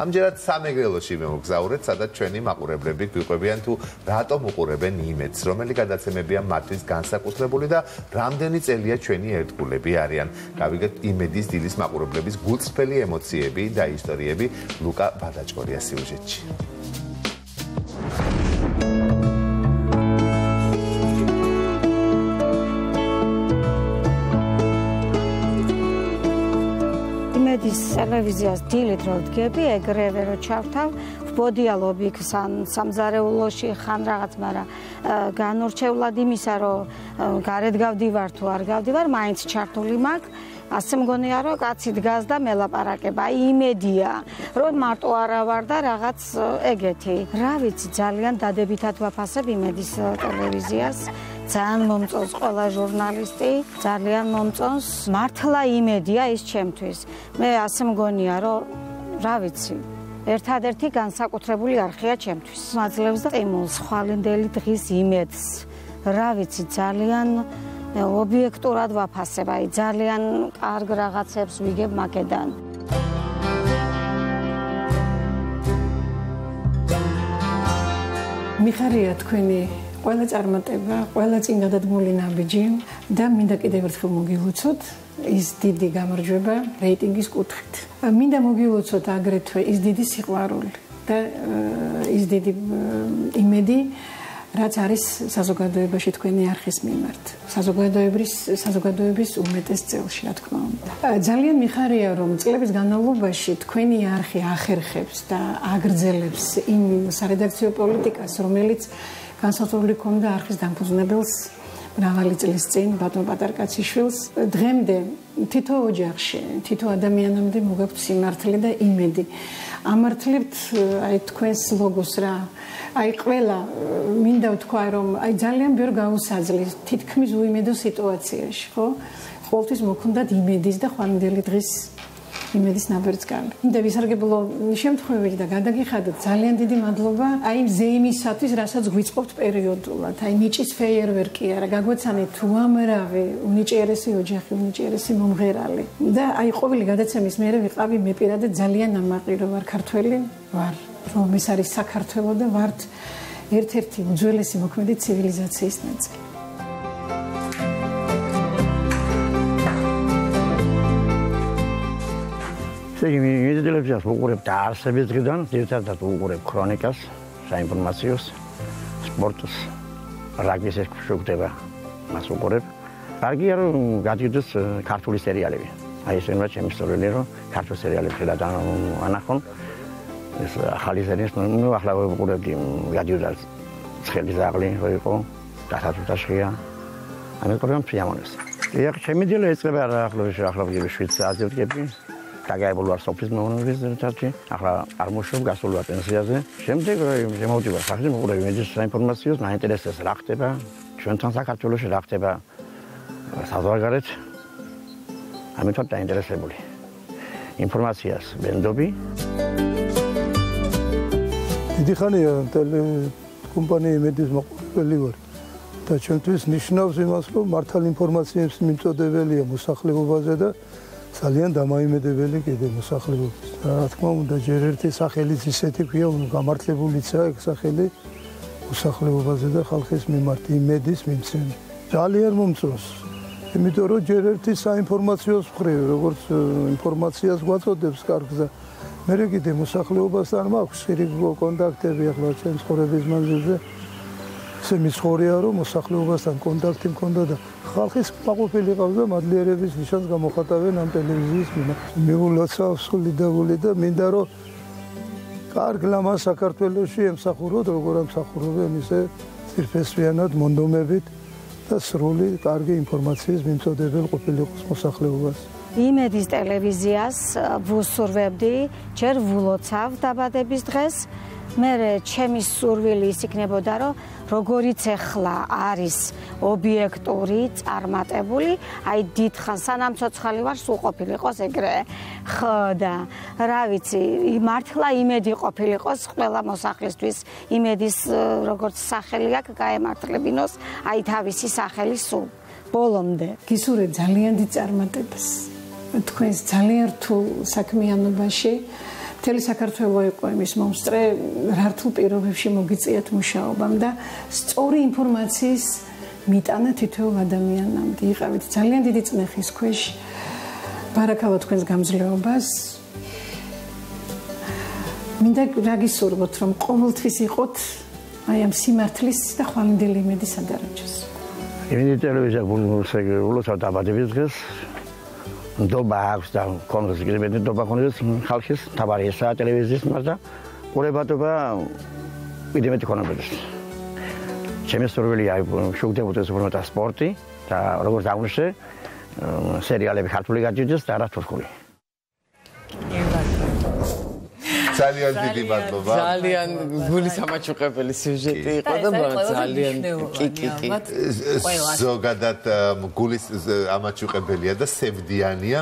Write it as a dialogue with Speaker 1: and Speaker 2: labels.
Speaker 1: ამჯერად სამეგრელოში მოგზაურეთ, სადაც ჩვენი მაყურებლები გვიყვებიან თუ რატომ უყურებენ იმედს, რომელი გადაცემებია მათთვის განსაკუთრებული და რამდენი წელია ჩვენი ერთგულები არიან. გავიგეთ იმედის დილის მაყურებლების გულწრფელი ემოციები და ისტორიები ლუკა ბადაჭკორიას სიუჟეტში.
Speaker 2: ტელევიზიას დილით რო ვდგები, ეგრევე რო ჩავთავ, ვბოდიალობ იქ სამზარეულოში ხან რაღაც, მაგრამ განორჩეულად იმისა, რომ გარეთ გავდივარ თუ არ გავდივარ, მაინც ჩართული მაქვს. ასე მგონია, რომ კაცი დგას და მელაპარაკება. იმედია, რომ მარტო არა ვარ და რაღაც ეგეთი. რა ვიცი, ძალიან დადებითად ვაფასებ იმედის ტელევიზიას. ძალიან მომწონს ყველა ჟურნალისტი, ძალიან მომწონს. მართლა იმედია ის ჩემთვის. მე ასე მგონია, რომ რა ვიცი, ერთადერთი განსაკუთრებული არხია ჩემთვის. მაძლევს და სტიმულს, ხვალინდელი დღის იმედს. რა ვიცი, ძალიან ობიექტურად ვაფასებ, აი ძალიან კარგ რაღაცებს ვიგებ მაგედან.
Speaker 3: მიხარია თქვენი ყველა წარმატება, ყველა წინ გადადგმული ნაბიჯი და მინდა კიდევ ერთხელ მოგილოცოთ ის დიდი გამარჯვება რეიტინგის კუთხით. მინდა მოგილოცოთ აგრეთვე ის დიდი სიყვარული და ის დიდი იმედი, რაც არის საზოგადოებაში თქვენი არხის მიმართ. საზოგადოების უმეტეს წელში, რა თქმა უნდა. ძალიან მიხარია, რომ წლების განმავლობაში თქვენი არხი ახერხებს და აგრძელებს იმ სარედაქციო პოლიტიკას, რომელიც განსაზღვრული ქონდა არხის დამფუძნებელს მრავალი წლის წინ ბატონ პატარკაციშვილს. დღემდე თითო ოჯახში, თითო ადამიანამდე მოგაქვთ სიმართლე და იმედი. ამართლებთ აი თქვენს ლოგოს რა. აი ყველა მინდა ვთქვა, რომ აი ძალიან ბევრ გაუსაძლეს თითქმის უიმედო სიტუაციაში, ხო? ყოველთვის მოქონდათ იმედის და ხვალინდელი დღის იმედის ნაბერწკალი. მინდა ვისარგებლო შემთხვევით და გადაგიხადოთ ძალიან დიდი მადლობა აი ზეიმისათვის, რასაც გვიწყობთ პერიოდულად. აი ნიჭის ფეიერვერკი არა, გაგვეცანეთ უამრავი უნიჭიერესი ოჯახი, უნიჭიერესი მომღერალი. და აი ყოველი გადაცემის მერე ვიყავი მე პირადად ძალიან ამაყი, რომ ვარ ქართველი, ვარ რომ ეს არის საქართველო და ვართ ერთ-ერთი უძველესი მოქმედი ცივილიზაციის ნაწილი.
Speaker 4: იმედი ტელევიზიას უყურებ დაარსების დღიდან, ძირითადად უყურებ ქრონიკას, საინფორმაციოს, სპორტს, რაგბის ეს შეგვდება, მას უყურებ. კარგია რომ გადიოდეს ქართული სერიალები. აი ეს უნდა ჩემი სწორელი რომ ქართულ სერიალებში და ანახონ ეს ახალი სერიის, ნუ ახლა ვუყურებდი გადიოდა ცხელი ზაღლი რო იყო, დასათუთაშია. ამიტომ ფიამონეს. ეხლა ჩემი დილა ეწება რა ახლა ვიგები 7 საათზე ვდგები. დაგაებულ ვარ სოფლის მეურნეობის ძირითადად. ახლა არ მუშაობ, გასულ ვარ პენსიაზე. შემდეგ შემოვიდი სახში, მოყურებ იმედის საინფორმაციოს, მაინტერესებს რა ხდება ჩვენთან საქართველოში, რა ხდება საზღვარგარეთ. ამიტომ დაინტერესებული. ინფორმაციას ვენდობი.
Speaker 5: დიდი ხანია კომპანია იმედის მაყურებელი ვარ და ჩვენთვის ნიშნავს იმას, რომ მართალ ინფორმაციების მიმწოდებელია მოსახლეობაზე და ძალიან დამაიმედებელი კიდე მოსახლეობის. რა თქმა უნდა, ჯერ ერთი სახელიც ისეთი ქვია, გამართლებულიცაა ეგ სახელი მოსახლეობაზე და ხალხის მიმართ იმედის მიმცემი. ძალიან მომწონს. იმიტომ რომ ჯერ ერთი საინფორმაციოს მხრივ, როგორც ინფორმაციას გვაწოდებს კარგს და მე კიდე მოსახლეობასთან მაქვს ხშირი კონტაქტები ახლა ჩემ ცხოვრების მანძილზე. ესე მიცხოვრია რომ მოსახლეობასთან კონტაქტი მქონდა და ხალხის მაყოფილი ყავს და მადლიერების ნიშანს გამოხატავენ ამ ტელევიზიის მიმართ. მიულოცავ სული და გული და მინდა რომ კარგ ლამაზ საქართველოში ემსახუროთ, როგორ ამსახურებენ ისე ძირფესვიანად მონდომებით და სრული კარგი ინფორმაციის მიმწოდებელ ყოფილიყოს მოსახლეობას.
Speaker 2: იმედის ტელევიზიას ვუსურვებდი, ჯერ ვულოცავ დაბადების დღეს. მე ჩემი სურვილი ის იქნებოდა, რომ როგორიც ახლა არის ობიექტური, წარმატებული, აი დიდხან სანამ ცოცხალი ვარ, სულ ყოფილიყოს ეგრე. ხო და რა ვიცი, მართლა იმედი ყოფილიყოს ყველა მოსახლისთვის, იმედის როგორც სახელი აქვს გაემართლებინოს, აი თავისი სახელი სულ ბოლომდე.
Speaker 3: გისურვებ ძალიან დიდ წარმატებას. თქვენს ძალიან რთულ საქმიანობაში. მთელი საქართველო იყო იმის მომსწრე, რართულ პირობებში მოგიწიათ მუშაობამ და სწორი ინფორმაციის მიტანა თითოეულ ადამიანამდე. იყავით ძალიან დიდი წნეხის ქვეშ. ბარაკალო თქვენს გამძლეობას. მინდა რა გისურვოთ, რომ ყოველთვის იყოთ აი ამ სიმართლის და ხვალინდელი იმედის სადარაჯოს.
Speaker 4: იმედი ტელევიზია გულოცავ დაბადების დღეს. ნდობა აქვს და კონდეს გირებედი ნდობა კონდეს ხალხის თავარი ესაა ტელევიზიის მაგრამ ყურებადობა კიდე მეტი ქონებოდეს. ჩემი სწორველია შევდებოდეს უბრალოდ სპორტი და როგორც აღნიშნე სერიალები ქართული გადიოდეს და არა თურქული.
Speaker 1: ძალიან დიდი მადლობა.
Speaker 6: ძალიან გულის ამაჩუყებელი სიუჟეტი იყო და ძალიან კი.
Speaker 1: ზოგადად გულის ამაჩუყებელია და სევდიანია.